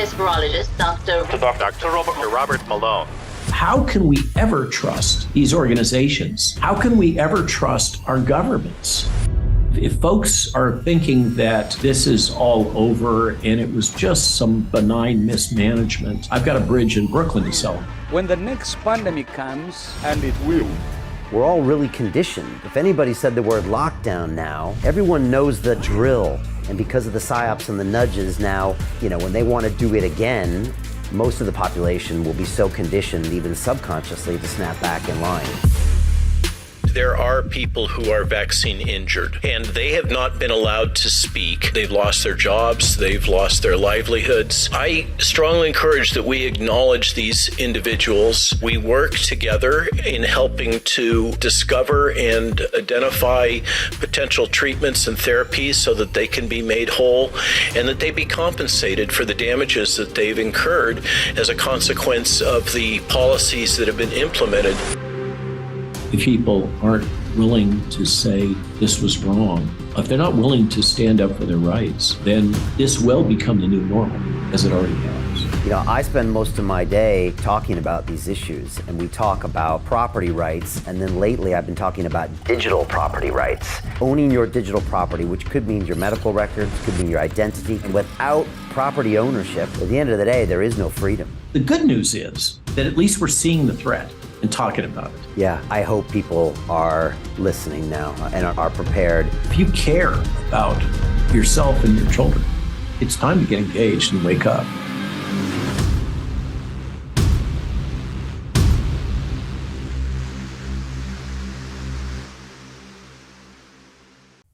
is virologist Dr. Robert Malone. How can we ever trust these organizations? How can we ever trust our governments? If folks are thinking that this is all over and it was just some benign mismanagement, I've got a bridge in Brooklyn to sell them. When the next pandemic comes, and it will, we're all really conditioned. If anybody said the word lockdown now, everyone knows the drill. And because of the psyops and the nudges now, when they want to do it again, most of the population will be so conditioned, even subconsciously, to snap back in line. There are people who are vaccine injured, and they have not been allowed to speak. They've lost their jobs, they've lost their livelihoods. I strongly encourage that we acknowledge these individuals. We work together in helping to discover and identify potential treatments and therapies so that they can be made whole and that they be compensated for the damages that they've incurred as a consequence of the policies that have been implemented. If people aren't willing to say this was wrong, if they're not willing to stand up for their rights, then this will become the new normal, as it already has. I spend most of my day talking about these issues, and we talk about property rights, and then lately I've been talking about digital property rights. Owning your digital property, which could mean your medical records, could mean your identity. And without property ownership, at the end of the day, there is no freedom. The good news is that at least we're seeing the threat and talking about it. Yeah, I hope people are listening now and are prepared. If you care about yourself and your children, it's time to get engaged and wake up.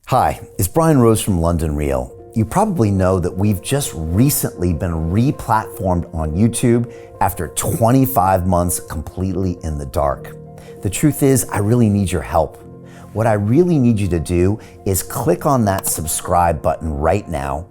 Hi, it's Brian Rose from London Real. You probably know that we've just recently been re-platformed on YouTube after 25 months completely in the dark. The truth is, I really need your help. What I really need you to do is click on that subscribe button right now,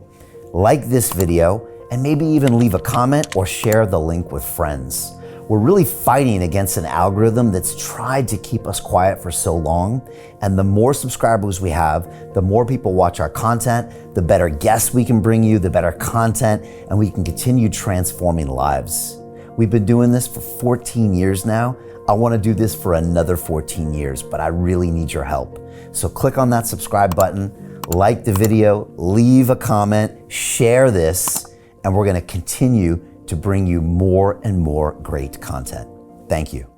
like this video, and maybe even leave a comment or share the link with friends. We're really fighting against an algorithm that's tried to keep us quiet for so long. And the more subscribers we have, the more people watch our content, the better guests we can bring you, the better content, and we can continue transforming lives. We've been doing this for 14 years now. I want to do this for another 14 years, but I really need your help. So click on that subscribe button, like the video, leave a comment, share this, and we're going to continue to bring you more and more great content. Thank you.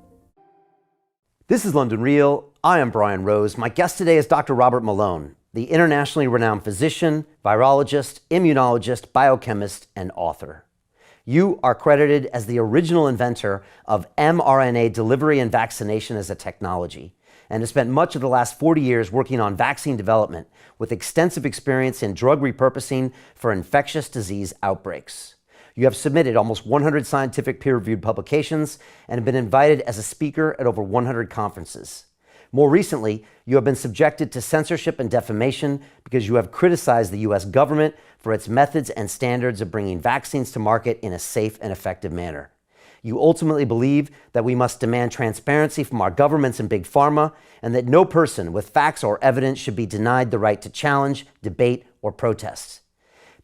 This is London Real. I am Brian Rose. My guest today is Dr. Robert Malone, the internationally renowned physician, virologist, immunologist, biochemist, and author. You are credited as the original inventor of mRNA delivery and vaccination as a technology, and has spent much of the last 40 years working on vaccine development with extensive experience in drug repurposing for infectious disease outbreaks. You have submitted almost 100 scientific peer-reviewed publications and have been invited as a speaker at over 100 conferences. More recently, you have been subjected to censorship and defamation because you have criticized the U.S. government for its methods and standards of bringing vaccines to market in a safe and effective manner. You ultimately believe that we must demand transparency from our governments and big pharma, and that no person with facts or evidence should be denied the right to challenge, debate, or protest.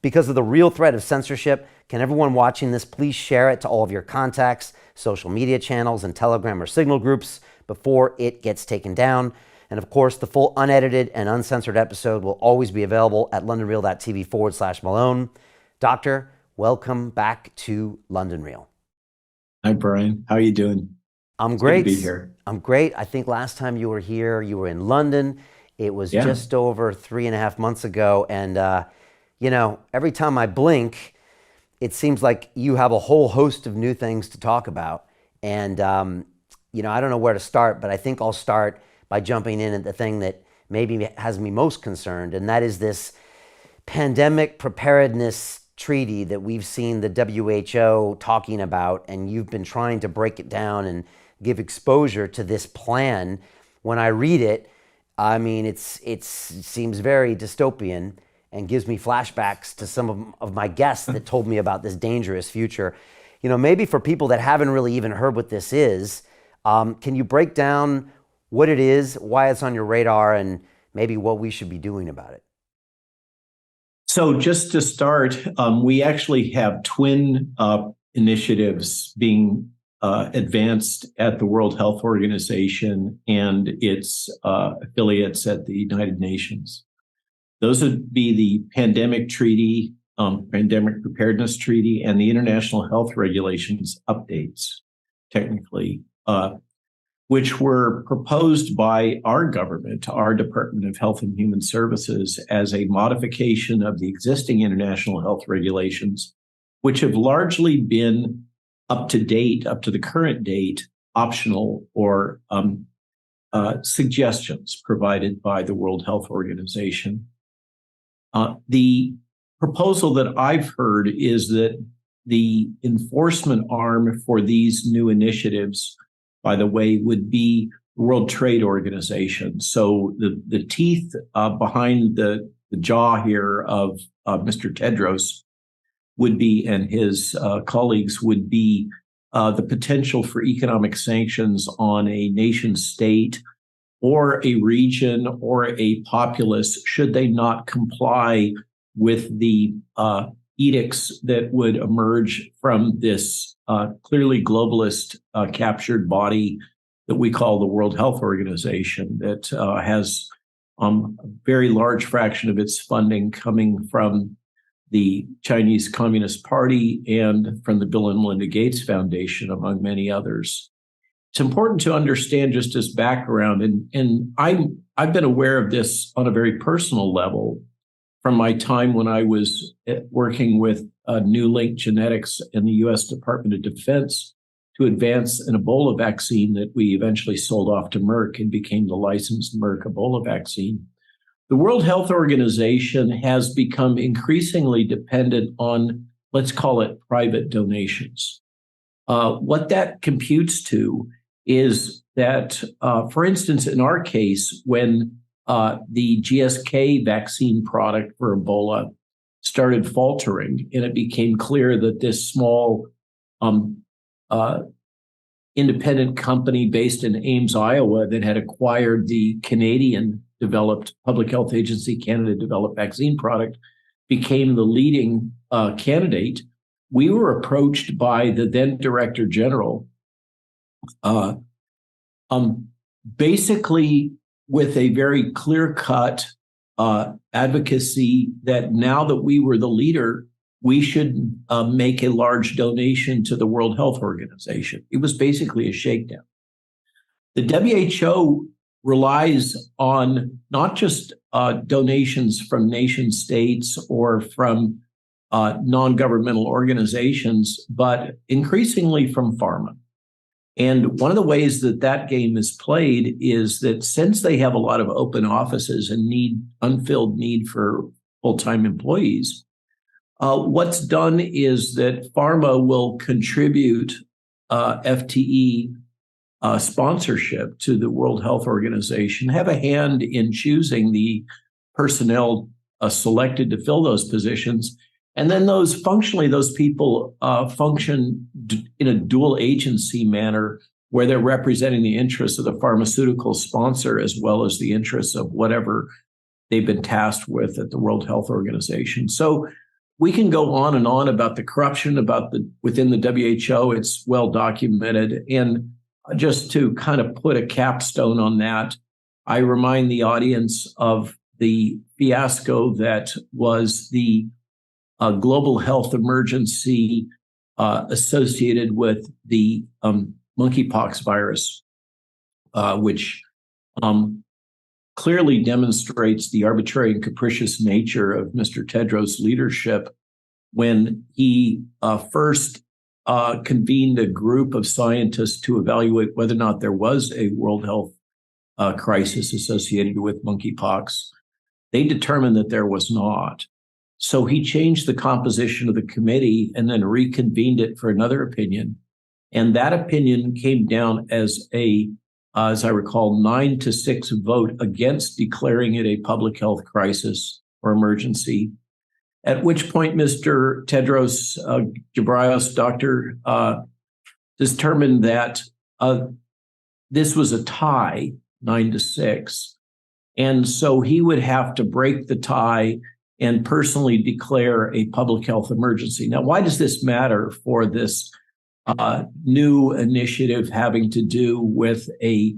Because of the real threat of censorship, can everyone watching this please share it to all of your contacts, social media channels, and Telegram or Signal groups before it gets taken down? And of course, the full unedited and uncensored episode will always be available at londonreal.tv/Malone. Doctor, welcome back to London Real. Hi, Brian. How are you doing? I'm great. Good to be here. I'm great. I think last time you were here, you were in London. It was just over 3.5 months ago. And, every time I blink, it seems like you have a whole host of new things to talk about. And, I don't know where to start, but I think I'll start by jumping in at the thing that maybe has me most concerned, and that is this pandemic preparedness treaty that we've seen the WHO talking about, and you've been trying to break it down and give exposure to this plan. When I read it, I mean, it seems very dystopian and gives me flashbacks to some of my guests that told me about this dangerous future. Maybe for people that haven't really even heard what this is, can you break down what it is, why it's on your radar, and maybe what we should be doing about it? So just to start, we actually have twin initiatives being advanced at the World Health Organization and its affiliates at the United Nations. Those would be the Pandemic Treaty, Pandemic Preparedness Treaty, and the International Health Regulations updates, technically, which were proposed by our government, our Department of Health and Human Services, as a modification of the existing international health regulations, which have largely been up to date, up to the current date, optional or suggestions provided by the World Health Organization. The proposal that I've heard is that the enforcement arm for these new initiatives, by the way, would be the World Trade Organization. So the teeth behind the jaw here of Mr. Tedros would be, and his colleagues would be, the potential for economic sanctions on a nation state or a region or a populace should they not comply with the edicts that would emerge from this clearly globalist captured body that we call the World Health Organization that has a very large fraction of its funding coming from the Chinese Communist Party and from the Bill and Melinda Gates Foundation, among many others. It's important to understand just as background, and I've been aware of this on a very personal level from my time when I was working with New Link Genetics in the U.S. Department of Defense to advance an Ebola vaccine that we eventually sold off to Merck and became the licensed Merck Ebola vaccine. The World Health Organization has become increasingly dependent on, let's call it, private donations. What that computes to is that, for instance, in our case, when the GSK vaccine product for Ebola started faltering, and it became clear that this small independent company based in Ames, Iowa, that had acquired the Canadian-developed Public Health Agency Canada-developed vaccine product became the leading candidate, we were approached by the then Director General basically with a very clear-cut advocacy that now that we were the leader, we should make a large donation to the World Health Organization. It was basically a shakedown. The WHO relies on not just donations from nation states or from non-governmental organizations, but increasingly from pharma. And one of the ways that that game is played is that since they have a lot of open offices and unfilled need for full-time employees, what's done is that pharma will contribute FTE sponsorship to the World Health Organization, have a hand in choosing the personnel selected to fill those positions. And then those people function in a dual agency manner where they're representing the interests of the pharmaceutical sponsor as well as the interests of whatever they've been tasked with at the World Health Organization. So we can go on and on about the corruption within the WHO. It's well documented. And just to kind of put a capstone on that, I remind the audience of the fiasco that was the global health emergency associated with the monkeypox virus, which clearly demonstrates the arbitrary and capricious nature of Mr. Tedros' leadership when he first convened a group of scientists to evaluate whether or not there was a world health crisis associated with monkeypox. They determined that there was not. So he changed the composition of the committee and then reconvened it for another opinion. And that opinion came down as as I recall, 9-6 vote against declaring it a public health crisis or emergency. At which point, Mr. Tedros Ghebreyesus, doctor, determined that this was a tie, 9-6. And so he would have to break the tie and personally declare a public health emergency. Now, why does this matter for this new initiative having to do with a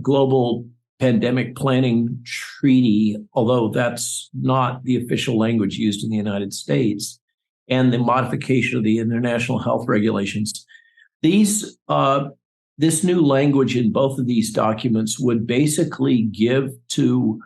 global pandemic planning treaty, although that's not the official language used in the United States, and the modification of the international health regulations? This new language in both of these documents would basically give to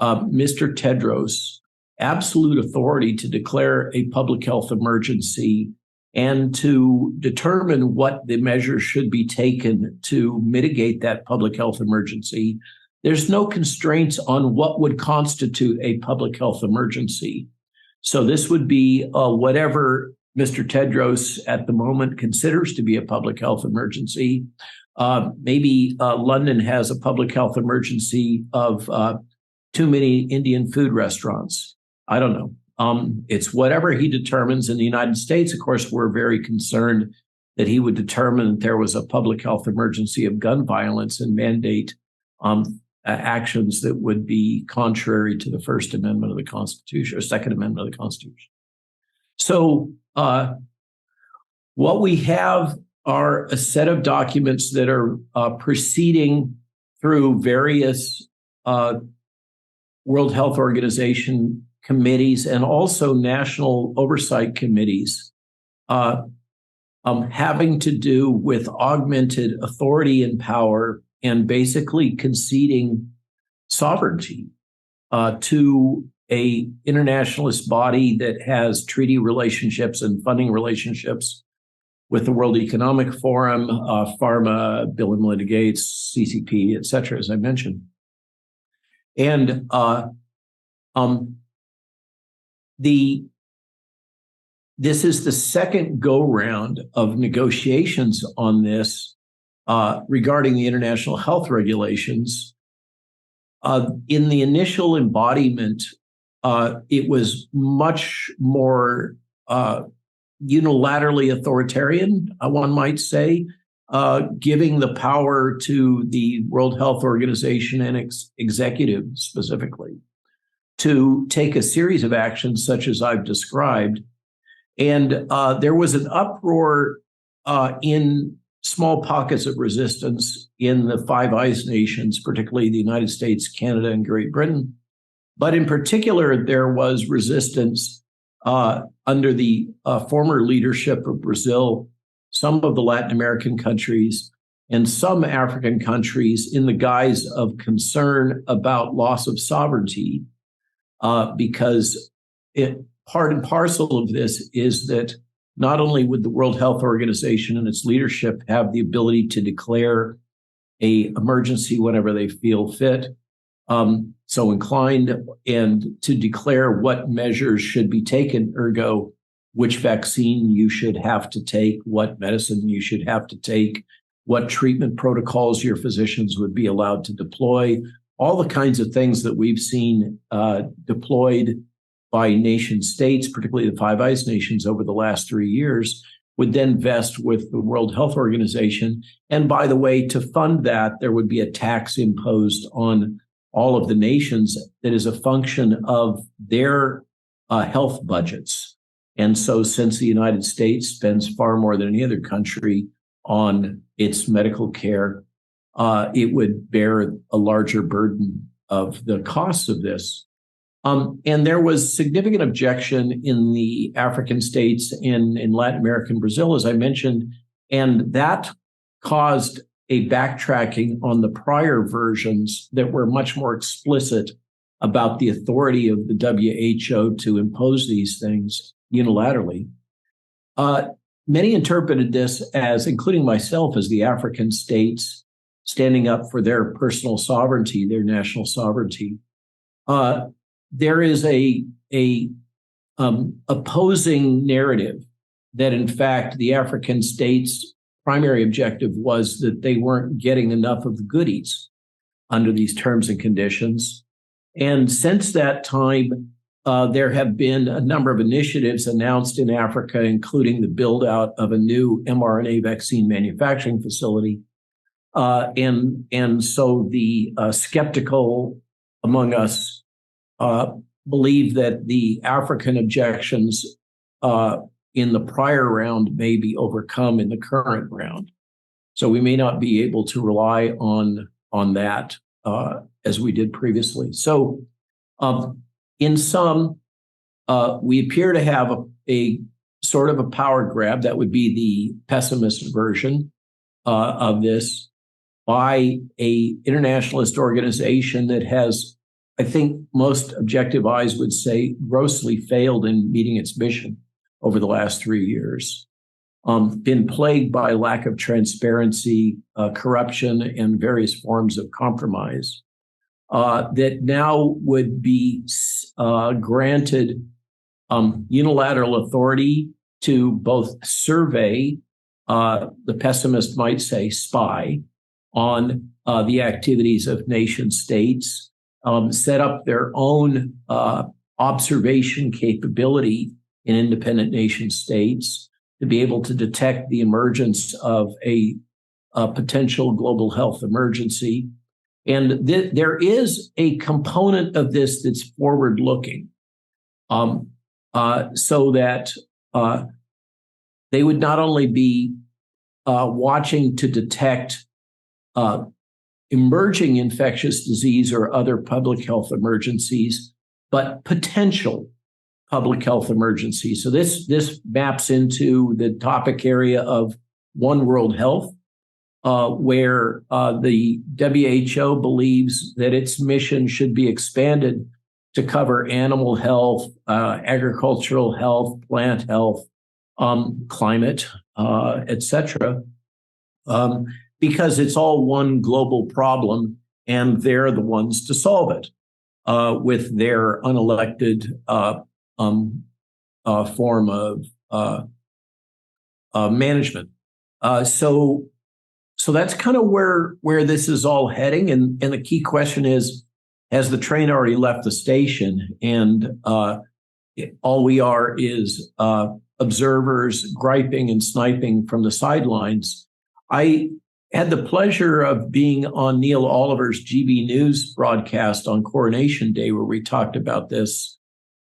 Mr. Tedros absolute authority to declare a public health emergency and to determine what the measures should be taken to mitigate that public health emergency. There's no constraints on what would constitute a public health emergency. So this would be whatever Mr. Tedros at the moment considers to be a public health emergency. Maybe London has a public health emergency of too many Indian food restaurants. I don't know. It's whatever he determines. In the United States, of course, we're very concerned that he would determine that there was a public health emergency of gun violence and mandate actions that would be contrary to the First Amendment of the Constitution or Second Amendment of the Constitution. So what we have are a set of documents that are proceeding through various World Health Organization committees and also national oversight committees having to do with augmented authority and power and basically conceding sovereignty to a internationalist body that has treaty relationships and funding relationships with the World Economic Forum, Pharma, Bill and Melinda Gates, CCP, et cetera, as I mentioned. And this is the second go-round of negotiations on this regarding the international health regulations. In the initial embodiment, it was much more unilaterally authoritarian, one might say, giving the power to the World Health Organization and executive specifically to take a series of actions such as I've described. And there was an uproar in small pockets of resistance in the Five Eyes nations, particularly the United States, Canada, and Great Britain. But in particular, there was resistance under the former leadership of Brazil, some of the Latin American countries, and some African countries in the guise of concern about loss of sovereignty, because part and parcel of this is that not only would the World Health Organization and its leadership have the ability to declare an emergency whenever they feel fit, so inclined, and to declare what measures should be taken, ergo, which vaccine you should have to take, what medicine you should have to take, what treatment protocols your physicians would be allowed to deploy, all the kinds of things that we've seen deployed by nation states, particularly the Five Eyes nations over the last 3 years, would then vest with the World Health Organization. And by the way, to fund that, there would be a tax imposed on all of the nations that is a function of their health budgets. And so since the United States spends far more than any other country on its medical care, it would bear a larger burden of the costs of this. And there was significant objection in the African states, in Latin America and Brazil, as I mentioned, and that caused a backtracking on the prior versions that were much more explicit about the authority of the WHO to impose these things unilaterally. Many interpreted this as, including myself, as the African states standing up for their personal sovereignty, their national sovereignty. There is a opposing narrative that, in fact, the African states' primary objective was that they weren't getting enough of the goodies under these terms and conditions. And since that time, there have been a number of initiatives announced in Africa, including the build out of a new mRNA vaccine manufacturing facility. And so the skeptical among us believe that the African objections in the prior round may be overcome in the current round. So we may not be able to rely on that as we did previously. So in sum, we appear to have a sort of a power grab that would be the pessimist version of this by a internationalist organization that has, I think most objective eyes would say, grossly failed in meeting its mission over the last 3 years. Been plagued by lack of transparency, corruption, and various forms of compromise that now would be granted unilateral authority to both survey, the pessimist might say spy, on the activities of nation states, set up their own observation capability in independent nation states to be able to detect the emergence of a potential global health emergency. And there is a component of this that's forward-looking, so that they would not only be watching to detect emerging infectious disease or other public health emergencies, but potential public health emergencies. So this maps into the topic area of One World Health, where the WHO believes that its mission should be expanded to cover animal health, agricultural health, plant health, climate, etc., because it's all one global problem, and they're the ones to solve it with their unelected form of management. So that's kind of where this is all heading, and the key question is: has the train already left the station? And all we are is observers griping and sniping from the sidelines. I had the pleasure of being on Neil Oliver's GB News broadcast on Coronation Day, where we talked about this.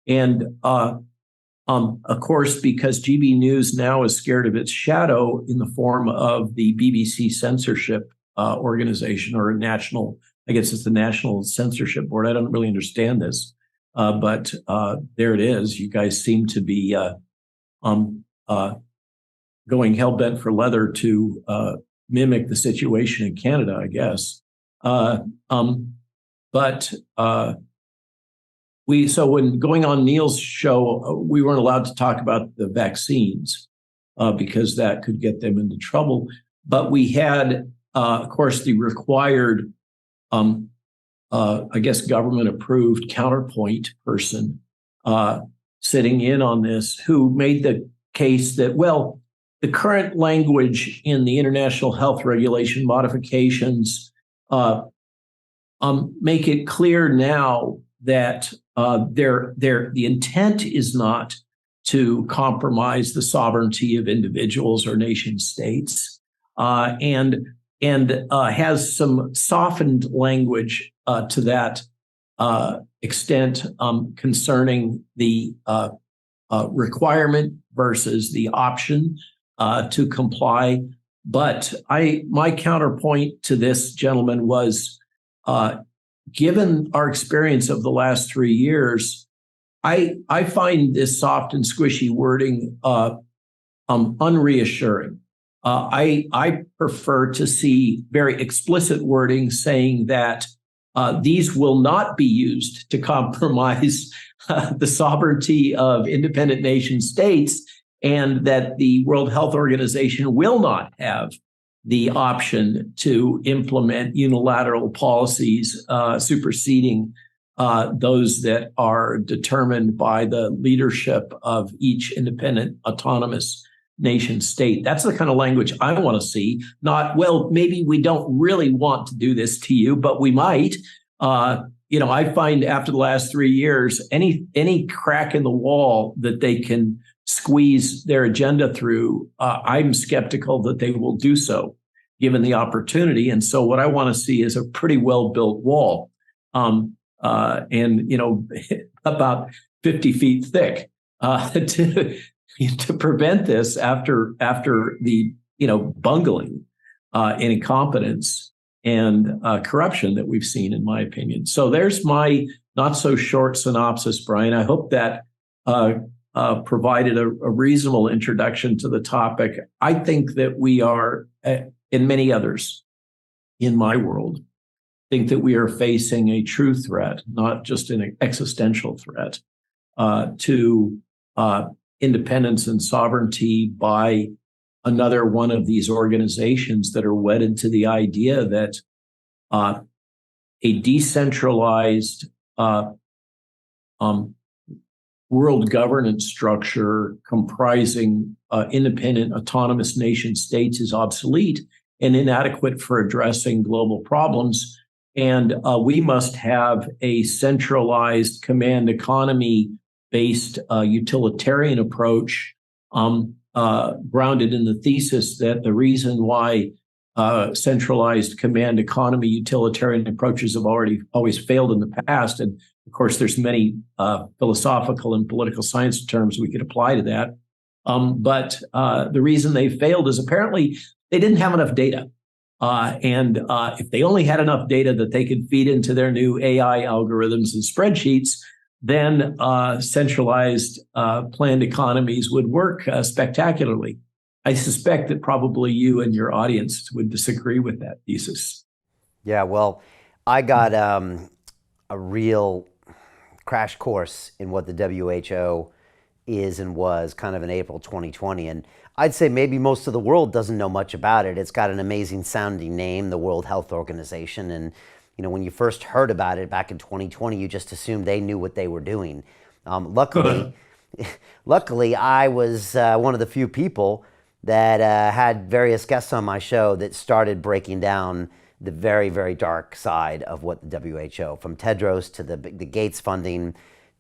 And of course, because GB News now is scared of its shadow in the form of the BBC censorship organization, or national, I guess it's the National Censorship Board. I don't really understand this, but there it is. You guys seem to be going hell-bent for leather to mimic the situation in Canada, I guess. So when going on Neil's show, we weren't allowed to talk about the vaccines because that could get them into trouble. But we had, of course, the required, I guess, government-approved counterpoint person sitting in on this, who made the case that, well, the current language in the international health regulation modifications make it clear now that the intent is not to compromise the sovereignty of individuals or nation states, and has some softened language to that extent concerning the requirement versus the option to comply. But my counterpoint to this gentleman was, given our experience of the last 3 years, I find this soft and squishy wording unreassuring. I prefer to see very explicit wording saying that these will not be used to compromise the sovereignty of independent nation states, and that the World Health Organization will not have the option to implement unilateral policies superseding those that are determined by the leadership of each independent autonomous nation state. That's the kind of language I want to see. Not, well, maybe we don't really want to do this to you, but we might. I find after the last 3 years, any crack in the wall that they can squeeze their agenda through, I'm skeptical that they will do so, given the opportunity. And so what I want to see is a pretty well-built wall. about 50 feet thick to prevent this after the bungling and incompetence and corruption that we've seen, in my opinion. So there's my not so short synopsis, Brian. I hope that provided a reasonable introduction to the topic. I think that we are, and many others in my world, think that we are facing a true threat, not just an existential threat, to independence and sovereignty by another one of these organizations that are wedded to the idea that a decentralized world governance structure comprising independent autonomous nation states is obsolete and inadequate for addressing global problems. And we must have a centralized command economy based utilitarian approach grounded in the thesis that the reason why centralized command economy utilitarian approaches have always failed in the past. And of course, there's many philosophical and political science terms we could apply to that. But the reason they failed is apparently they didn't have enough data. And if they only had enough data that they could feed into their new AI algorithms and spreadsheets, then centralized planned economies would work spectacularly. I suspect that probably you and your audience would disagree with that thesis. Yeah, well, I got a real crash course in what the WHO is and was kind of in April 2020. And I'd say maybe most of the world doesn't know much about it. It's got an amazing sounding name, the World Health Organization. And when you first heard about it back in 2020, you just assumed they knew what they were doing. Luckily, I was one of the few people that had various guests on my show that started breaking down the very, very dark side of what the WHO, from Tedros to the Gates funding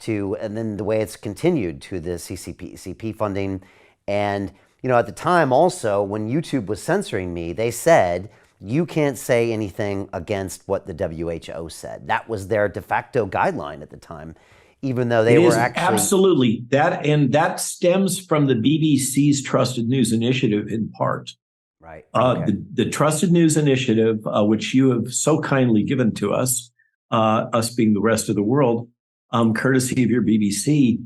and then the way it's continued to the CCP funding. And, at the time also, when YouTube was censoring me, they said, you can't say anything against what the WHO said. That was their de facto guideline at the time, even though they were actually... Absolutely. That stems from the BBC's Trusted News Initiative in part. Right. Okay. The Trusted News Initiative, which you have so kindly given to us being the rest of the world, courtesy of your BBC,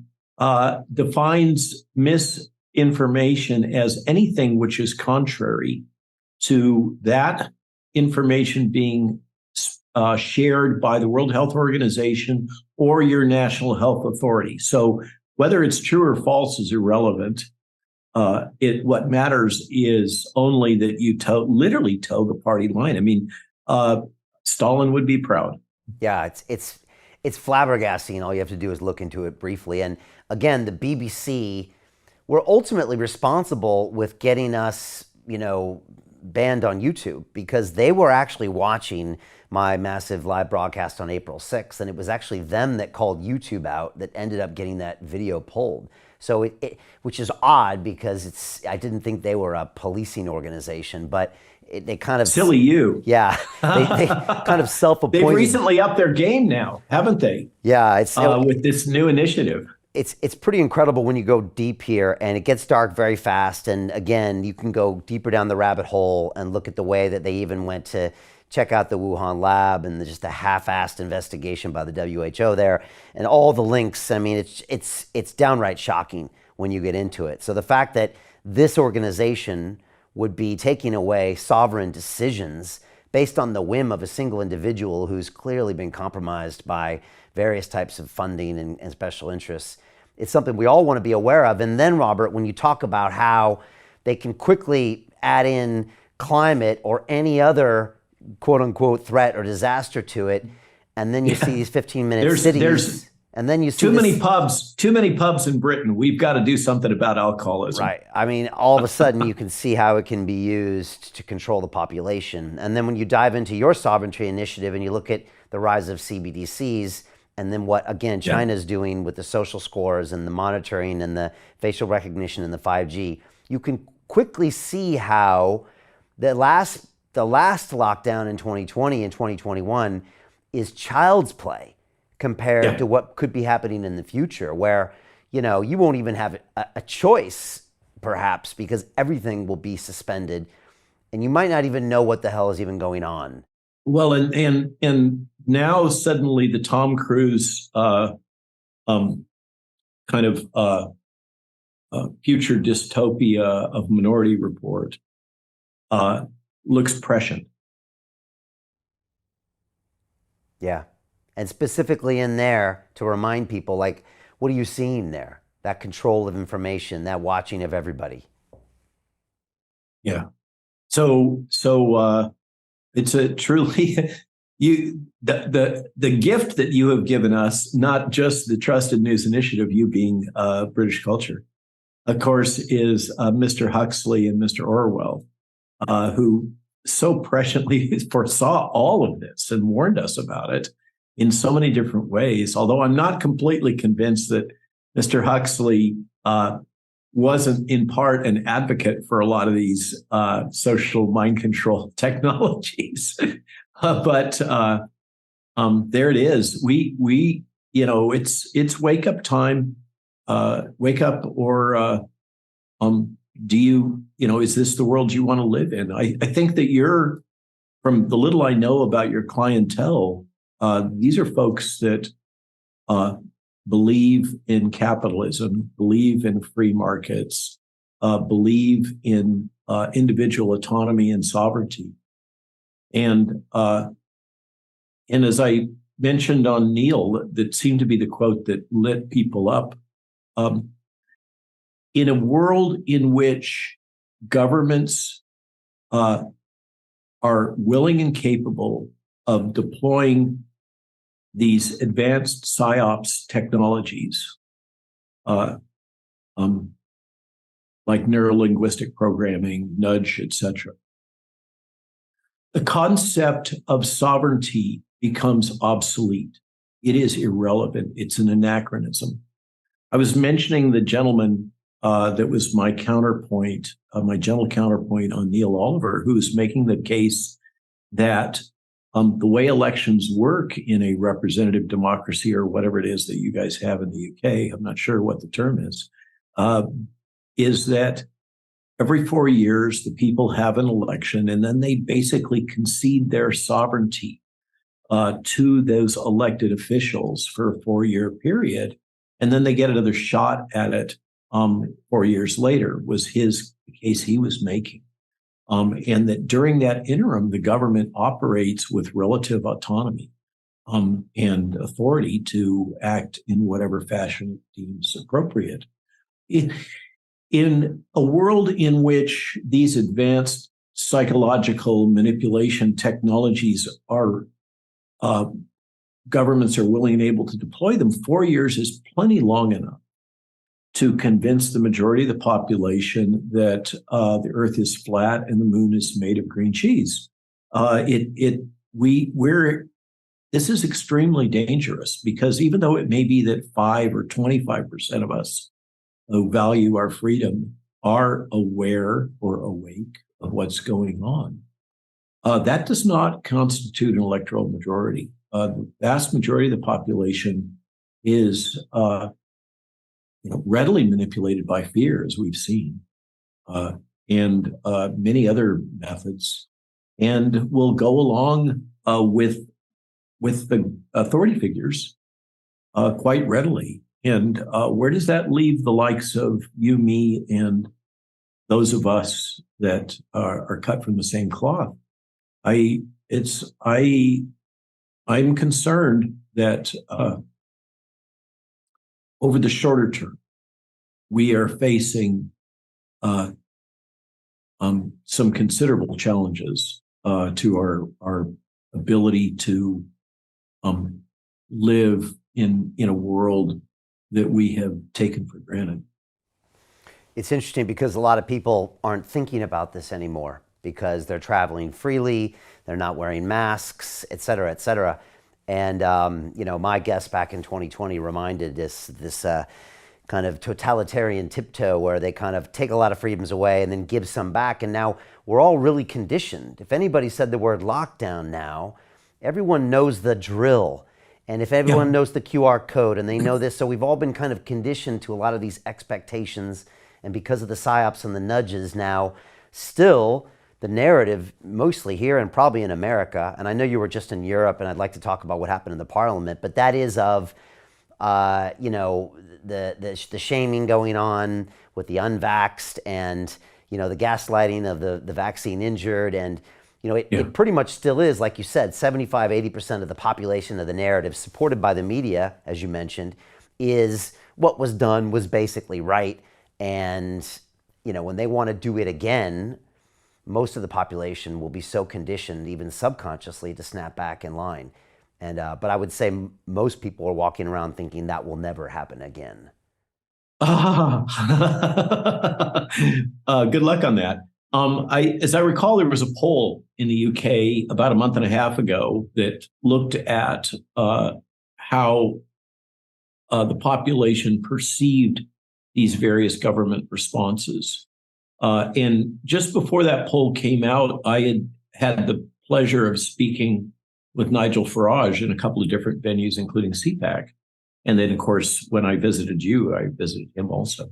defines misinformation as anything which is contrary to that information being shared by the World Health Organization or your national health authority. So whether it's true or false is irrelevant. What matters is only that you literally toe the party line. I mean, Stalin would be proud. Yeah, it's flabbergasting. All you have to do is look into it briefly. And again, the BBC were ultimately responsible with getting us, banned on YouTube, because they were actually watching my massive live broadcast on April 6th. And it was actually them that called YouTube out that ended up getting that video pulled. So which is odd, because I didn't think they were a policing organization, but they kind of... Silly you. Yeah. They kind of self-appointed. They've recently upped their game now, haven't they? Yeah. With this new initiative. It's pretty incredible when you go deep here, and it gets dark very fast. And again, you can go deeper down the rabbit hole and look at the way that they even went to check out the Wuhan lab and just a half-assed investigation by the WHO there, and all the links. I mean, it's downright shocking when you get into it. So the fact that this organization would be taking away sovereign decisions based on the whim of a single individual who's clearly been compromised by various types of funding and special interests, it's something we all want to be aware of. And then, Robert, when you talk about how they can quickly add in climate or any other quote unquote threat or disaster to it, and then you see these 15-minute cities, and then you see too many pubs in Britain. We've got to do something about alcoholism. Right. I mean, all of a sudden you can see how it can be used to control the population. And then when you dive into your sovereignty initiative and you look at the rise of CBDCs, and then what, again, China's doing with the social scores and the monitoring and the facial recognition and the 5G, you can quickly see how the last lockdown in 2020 and 2021 is child's play compared to what could be happening in the future, where, you know, you won't even have a choice, perhaps, because everything will be suspended and you might not even know what the hell is even going on. Well, and now suddenly the Tom Cruise kind of future dystopia of Minority Report looks prescient. Yeah. And specifically in there to remind people, like, what are you seeing there? That control of information, that watching of everybody. Yeah. So it's a truly the gift that you have given us, not just the Trusted News Initiative, you being British culture, of course, is Mr. Huxley and Mr. Orwell, who so presciently foresaw all of this and warned us about it in so many different ways. Although I'm not completely convinced that Mr. Huxley wasn't in part an advocate for a lot of these social mind control technologies. But there it is. We it's wake up time. Wake up, or do you is this the world you want to live in? I think that you're, from the little I know about your clientele, these are folks that believe in capitalism, believe in free markets, believe in individual autonomy and sovereignty. And as I mentioned on Neil, that seemed to be the quote that lit people up. In a world in which governments are willing and capable of deploying these advanced psyops technologies, like neurolinguistic programming, nudge, etc., the concept of sovereignty becomes obsolete. It is irrelevant. It's an anachronism. I was mentioning the gentleman that was my counterpoint, my gentle counterpoint on Neil Oliver, who's making the case that the way elections work in a representative democracy, or whatever it is that you guys have in the UK, I'm not sure what the term is that every 4 years, the people have an election, and then they basically concede their sovereignty to those elected officials for a 4-year period. And then they get another shot at it 4 years later, was the case he was making. And that during that interim, the government operates with relative autonomy and authority to act in whatever fashion it deems appropriate. In a world in which these advanced psychological manipulation technologies are governments are willing and able to deploy them, 4 years is plenty long enough to convince the majority of the population that the Earth is flat and the moon is made of green cheese. This is extremely dangerous, because even though it may be that 5 or 25% of us who value our freedom are aware or awake of what's going on, that does not constitute an electoral majority. The vast majority of the population is readily manipulated by fear, as we've seen, and many other methods, and will go along with the authority figures quite readily. And where does that leave the likes of you, me, and those of us that are cut from the same cloth? I'm concerned that over the shorter term, we are facing some considerable challenges to our ability to live in a world that we have taken for granted. It's interesting because a lot of people aren't thinking about this anymore because they're traveling freely, they're not wearing masks, et cetera, et cetera. And, my guest back in 2020 reminded this kind of totalitarian tiptoe where they kind of take a lot of freedoms away and then give some back. And now we're all really conditioned. If anybody said the word lockdown now, everyone knows the drill. And if everyone knows the QR code and they know this, so we've all been kind of conditioned to a lot of these expectations. And because of the psyops and the nudges now, still the narrative, mostly here and probably in America, and I know you were just in Europe, and I'd like to talk about what happened in the parliament, but that is of, you know, the shaming going on with the unvaxxed and, you know, the gaslighting of the vaccine injured. And, you know, it pretty much still is, like you said, 75, 80% of the population of the narrative supported by the media, as you mentioned, is what was done was basically right. And, you know, when they want to do it again, most of the population will be so conditioned, even subconsciously, to snap back in line. And but I would say most people are walking around thinking that will never happen again. Good luck on that. As I recall, there was a poll in the UK about a month and a half ago that looked at how the population perceived these various government responses. And just before that poll came out, I had the pleasure of speaking with Nigel Farage in a couple of different venues, including CPAC. And then, of course, when I visited you, I visited him also.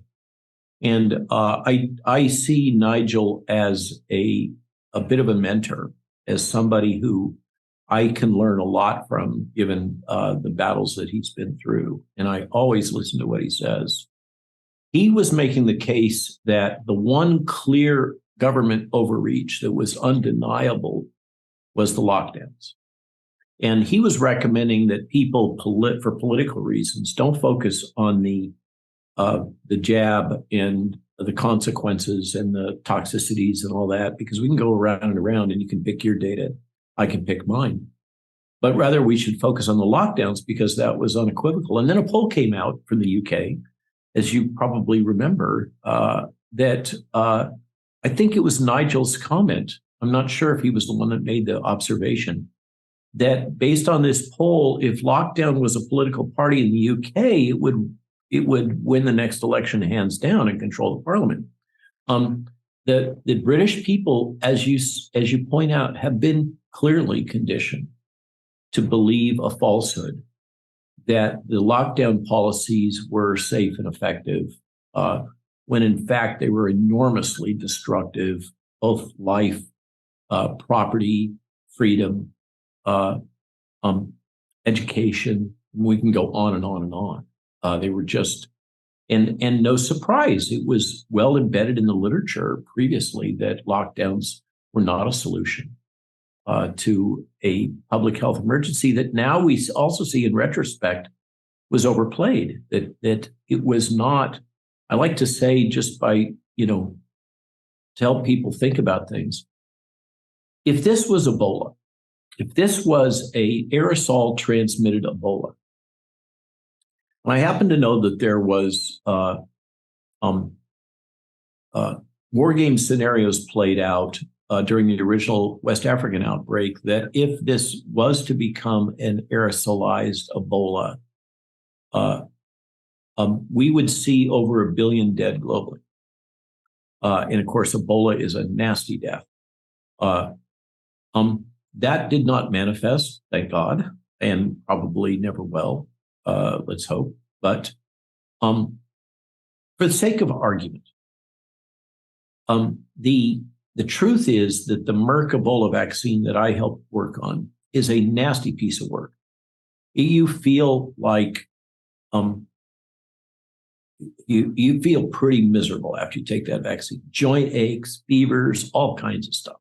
And I see Nigel as a bit of a mentor, as somebody who I can learn a lot from, given the battles that he's been through. And I always listen to what he says. He was making the case that the one clear government overreach that was undeniable was the lockdowns. And he was recommending that people, for political reasons, don't focus on the jab and the consequences and the toxicities and all that, because we can go around and around and you can pick your data, I can pick mine. But rather, we should focus on the lockdowns because that was unequivocal. And then a poll came out from the UK, as you probably remember, that I think it was Nigel's comment. I'm not sure if he was the one that made the observation that based on this poll, if lockdown was a political party in the UK, it would win the next election hands down and control the parliament. The British people, as you point out, have been clearly conditioned to believe a falsehood that the lockdown policies were safe and effective, when in fact they were enormously destructive, both life, property, freedom, education. We can go on and on and on. They were just, and no surprise, it was well embedded in the literature previously that lockdowns were not a solution to a public health emergency that now we also see in retrospect was overplayed, that it was not, I like to say, just by, to help people think about things. If this was Ebola, if this was a aerosol transmitted Ebola, and I happen to know that there was war game scenarios played out during the original West African outbreak, that if this was to become an aerosolized Ebola, we would see over 1 billion dead globally. And of course, Ebola is a nasty death. That did not manifest, thank God, and probably never will. Let's hope. But for the sake of argument, the truth is that the Merck Ebola vaccine that I helped work on is a nasty piece of work. You feel like you feel pretty miserable after you take that vaccine. Joint aches, fevers, all kinds of stuff.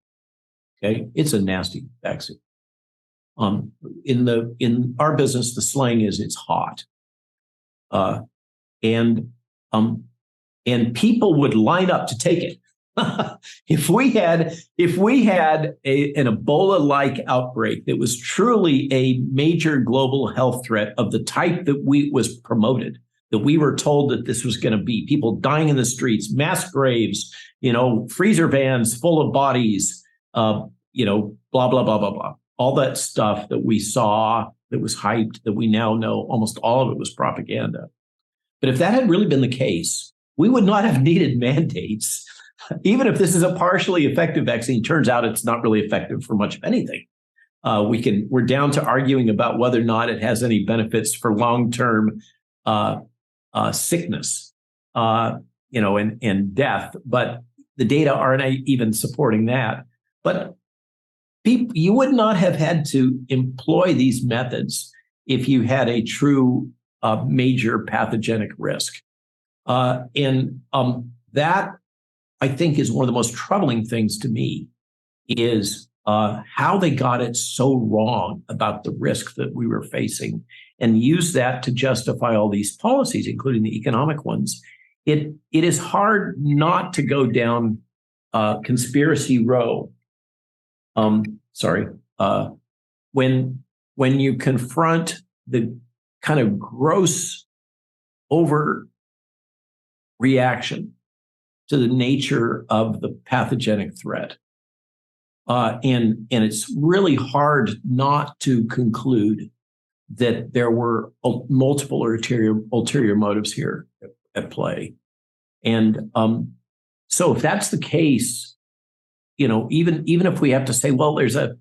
Okay, it's a nasty vaccine. In our business, the slang is it's hot, and people would line up to take it. If we had an Ebola-like outbreak that was truly a major global health threat of the type that was promoted, that we were told that this was going to be, people dying in the streets, mass graves, freezer vans full of bodies, blah, blah, blah, blah, blah. All that stuff that we saw that was hyped, that we now know almost all of it was propaganda. But if that had really been the case, we would not have needed mandates. Even if this is a partially effective vaccine, turns out it's not really effective for much of anything. We're down to arguing about whether or not it has any benefits for long-term sickness, and death. But the data aren't even supporting that. But you would not have had to employ these methods if you had a true major pathogenic risk. That, I think, is one of the most troubling things to me, is how they got it so wrong about the risk that we were facing and use that to justify all these policies, including the economic ones. It is hard not to go down conspiracy row. When you confront the kind of gross overreaction to the nature of the pathogenic threat. And it's really hard not to conclude that there were multiple ulterior motives here at play. And so if that's the case, even if we have to say, well, there's a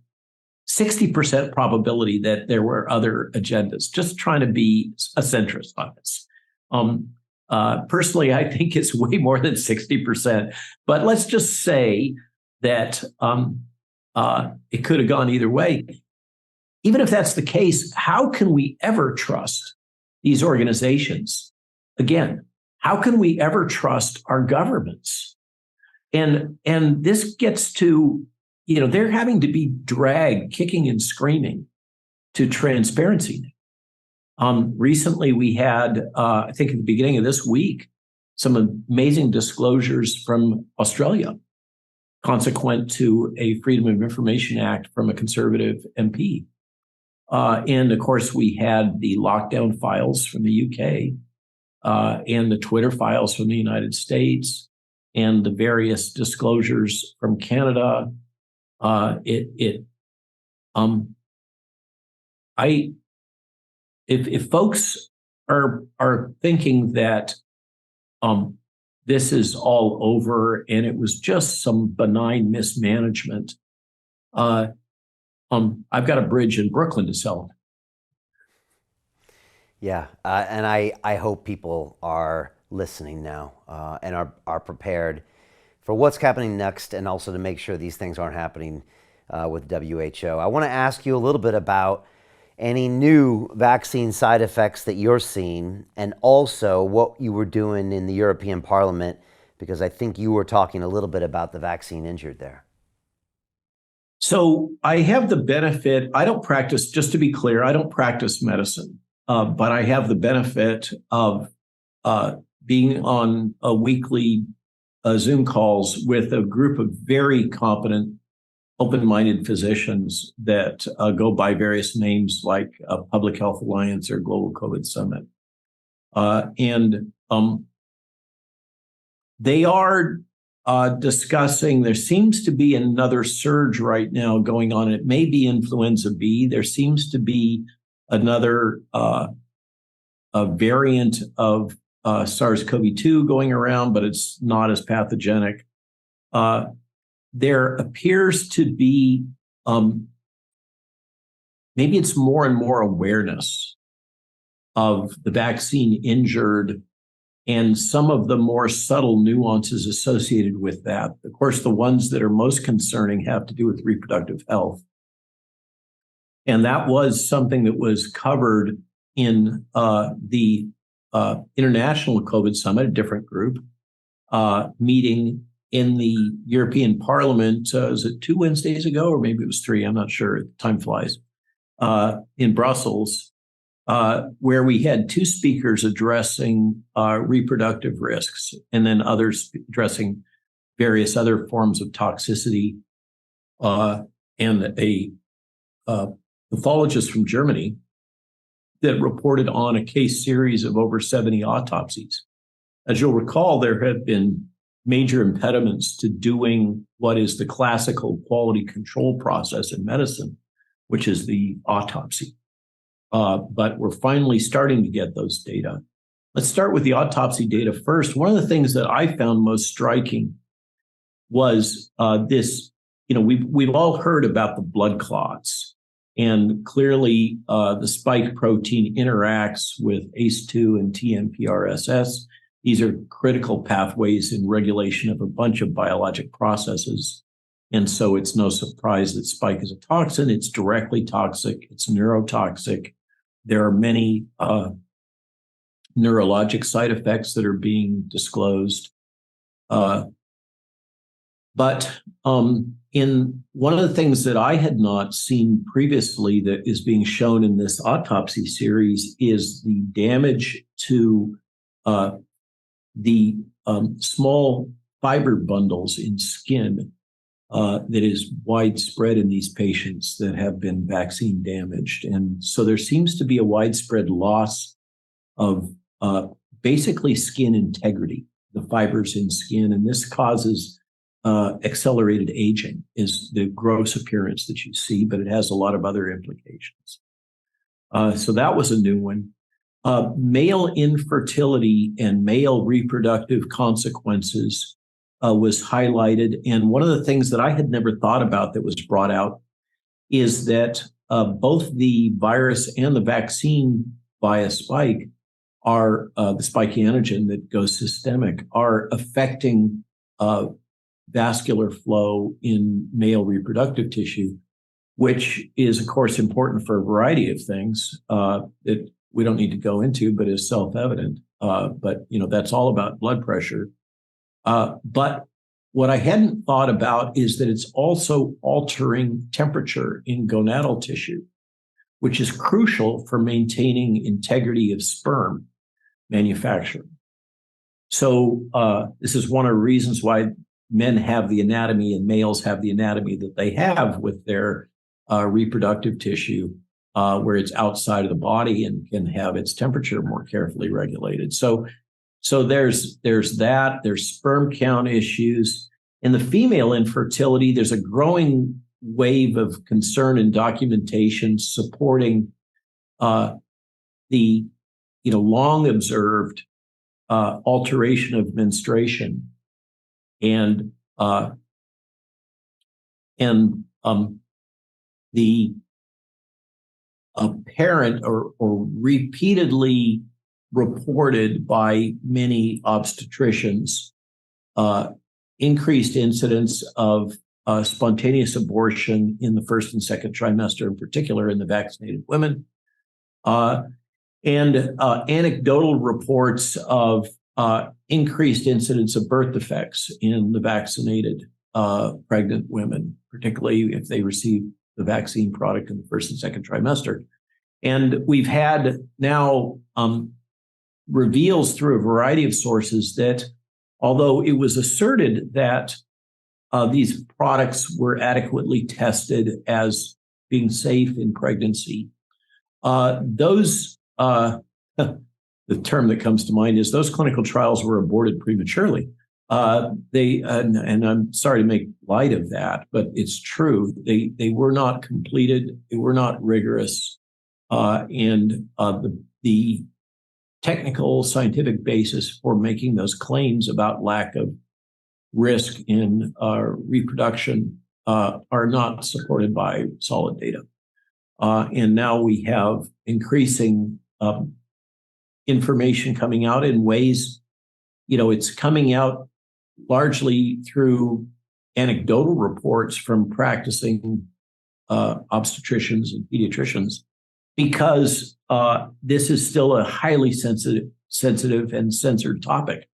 60% probability that there were other agendas, just trying to be a centrist on this. Personally, I think it's way more than 60%, but let's just say that it could have gone either way. Even if that's the case, how can we ever trust these organizations? Again, how can we ever trust our governments? And this gets to, they're having to be dragged kicking and screaming to transparency. Recently, we had, I think at the beginning of this week, some amazing disclosures from Australia, consequent to a Freedom of Information Act from a conservative MP. And of course, we had the lockdown files from the UK and the Twitter files from the United States and the various disclosures from Canada. If folks are thinking that this is all over and it was just some benign mismanagement, I've got a bridge in Brooklyn to sell. Yeah, and I hope people are listening now and are prepared for what's happening next, and also to make sure these things aren't happening with WHO. I want to ask you a little bit about any new vaccine side effects that you're seeing, and also what you were doing in the European Parliament, because I think you were talking a little bit about the vaccine injured there. So I have the benefit, I don't practice, just to be clear, I don't practice medicine, but I have the benefit of being on a weekly Zoom calls with a group of very competent, open-minded physicians that go by various names like Public Health Alliance or Global COVID Summit. They are discussing, there seems to be another surge right now going on. It may be influenza B. There seems to be another a variant of SARS-CoV-2 going around, but it's not as pathogenic. There appears to be, maybe it's more and more awareness of the vaccine injured and some of the more subtle nuances associated with that. Of course, the ones that are most concerning have to do with reproductive health. And that was something that was covered in the International COVID Summit, a different group, meeting in the European Parliament, was it 2 Wednesdays ago, or maybe it was 3, I'm not sure, time flies, in Brussels, where we had 2 speakers addressing reproductive risks, and then others addressing various other forms of toxicity, and a pathologist from Germany that reported on a case series of over 70 autopsies. As you'll recall, there have been major impediments to doing what is the classical quality control process in medicine, which is the autopsy. But we're finally starting to get those data. Let's start with the autopsy data first. One of the things that I found most striking was this, we've all heard about the blood clots And clearly, the spike protein interacts with ACE2 and TMPRSS. These are critical pathways in regulation of a bunch of biologic processes. And so it's no surprise that spike is a toxin. It's directly toxic. It's neurotoxic. There are many neurologic side effects that are being disclosed. But in one of the things that I had not seen previously that is being shown in this autopsy series is the damage to the small fiber bundles in skin that is widespread in these patients that have been vaccine damaged. And so there seems to be a widespread loss of basically skin integrity, the fibers in skin. And this causes accelerated aging is the gross appearance that you see, but it has a lot of other implications. So that was a new one. Male infertility and male reproductive consequences was highlighted. And one of the things that I had never thought about that was brought out is that both the virus and the vaccine via spike are, the spike antigen that goes systemic, are affecting vascular flow in male reproductive tissue, which is, of course, important for a variety of things that we don't need to go into, but is self-evident. But, that's all about blood pressure. But what I hadn't thought about is that it's also altering temperature in gonadal tissue, which is crucial for maintaining integrity of sperm manufacturing. So this is one of the reasons why men have the anatomy and males have the anatomy that they have with their reproductive tissue, where it's outside of the body and can have its temperature more carefully regulated. So there's that. There's sperm count issues. In the female infertility, there's a growing wave of concern and documentation supporting the long observed alteration of menstruation and the apparent or repeatedly reported by many obstetricians increased incidence of spontaneous abortion in the first and second trimester, in particular in the vaccinated women, and anecdotal reports of increased incidence of birth defects in the vaccinated pregnant women, particularly if they receive the vaccine product in the first and second trimester. And we've had now reveals through a variety of sources that although it was asserted that these products were adequately tested as being safe in pregnancy, those the term that comes to mind is those clinical trials were aborted prematurely. And I'm sorry to make light of that, but it's true. They were not completed. They were not rigorous. And the technical scientific basis for making those claims about lack of risk in reproduction are not supported by solid data. And now we have increasing information coming out in ways, it's coming out largely through anecdotal reports from practicing obstetricians and pediatricians, because this is still a highly sensitive and censored topic.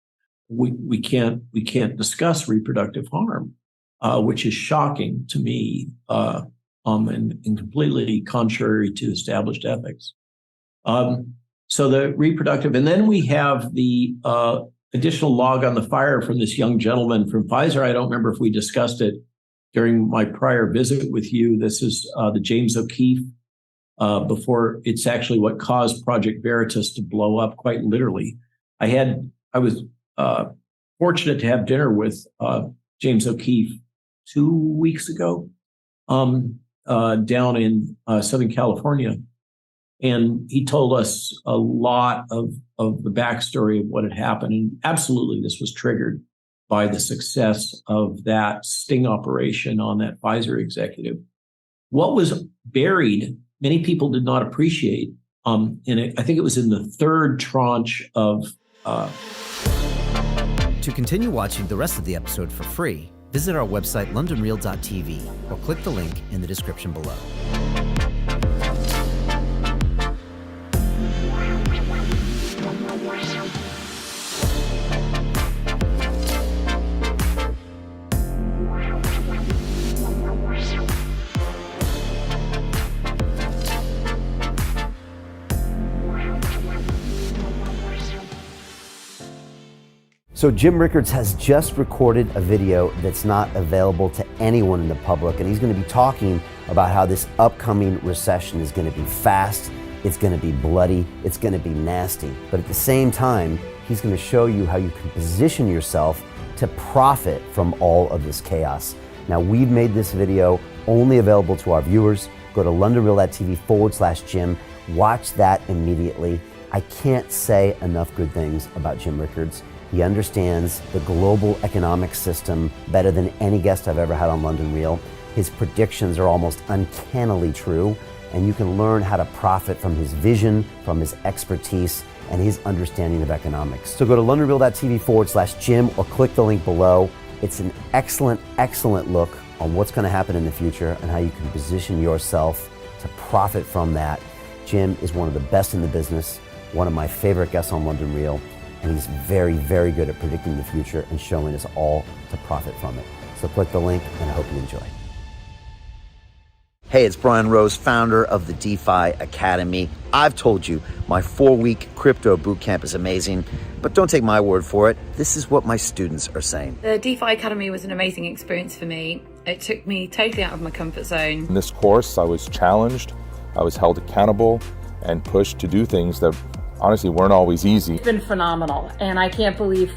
We can't discuss reproductive harm, which is shocking to me and completely contrary to established ethics. So the reproductive, and then we have the additional log on the fire from this young gentleman from Pfizer. I don't remember if we discussed it during my prior visit with you. This is the James O'Keefe, before it's actually what caused Project Veritas to blow up, quite literally. I was fortunate to have dinner with James O'Keefe 2 weeks ago down in Southern California. And he told us a lot of the backstory of what had happened. And absolutely, this was triggered by the success of that sting operation on that Pfizer executive. What was buried, many people did not appreciate. I think it was in the third tranche of. To continue watching the rest of the episode for free, visit our website londonreal.tv or click the link in the description below. So Jim Rickards has just recorded a video that's not available to anyone in the public, and he's going to be talking about how this upcoming recession is going to be fast, it's going to be bloody, it's going to be nasty. But at the same time, he's going to show you how you can position yourself to profit from all of this chaos. Now, we've made this video only available to our viewers. Go to londonreal.tv/Jim. Watch that immediately. I can't say enough good things about Jim Rickards. He understands the global economic system better than any guest I've ever had on London Real. His predictions are almost uncannily true, and you can learn how to profit from his vision, from his expertise, and his understanding of economics. So go to londonreal.tv/Jim or click the link below. It's an excellent, excellent look on what's going to happen in the future and how you can position yourself to profit from that. Jim is one of the best in the business, one of my favorite guests on London Real, and he's very, very good at predicting the future and showing us all to profit from it. So click the link, and I hope you enjoy. Hey, it's Brian Rose, founder of the DeFi Academy. I've told you my 4-week crypto bootcamp is amazing, but don't take my word for it. This is what my students are saying. The DeFi Academy was an amazing experience for me. It took me totally out of my comfort zone. In this course, I was challenged, I was held accountable, and pushed to do things that honestly weren't always easy. It's been phenomenal, and I can't believe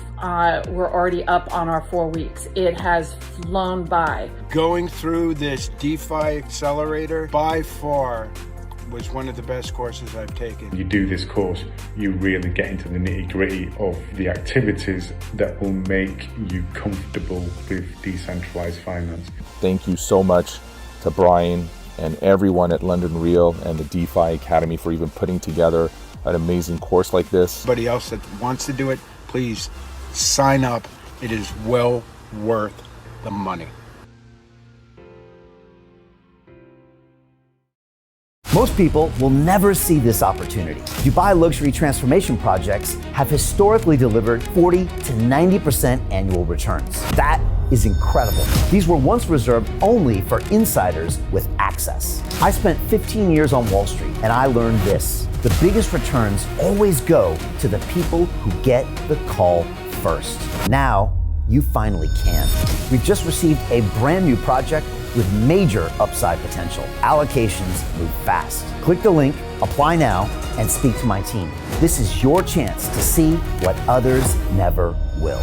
we're already up on our 4 weeks. It has flown by. Going through this DeFi accelerator by far was one of the best courses I've taken. You do this course, you really get into the nitty-gritty of the activities that will make you comfortable with decentralized finance. Thank you so much to Brian and everyone at London Real and the DeFi Academy for even putting together an amazing course like this. Anybody else that wants to do it, please sign up. It is well worth the money. Most people will never see this opportunity. Dubai luxury transformation projects have historically delivered 40 to 90% annual returns. That is incredible. These were once reserved only for insiders with access. I spent 15 years on Wall Street, and I learned this: the biggest returns always go to the people who get the call first. Now, you finally can. We've just received a brand new project with major upside potential. Allocations move fast. Click the link, apply now, and speak to my team. This is your chance to see what others never will.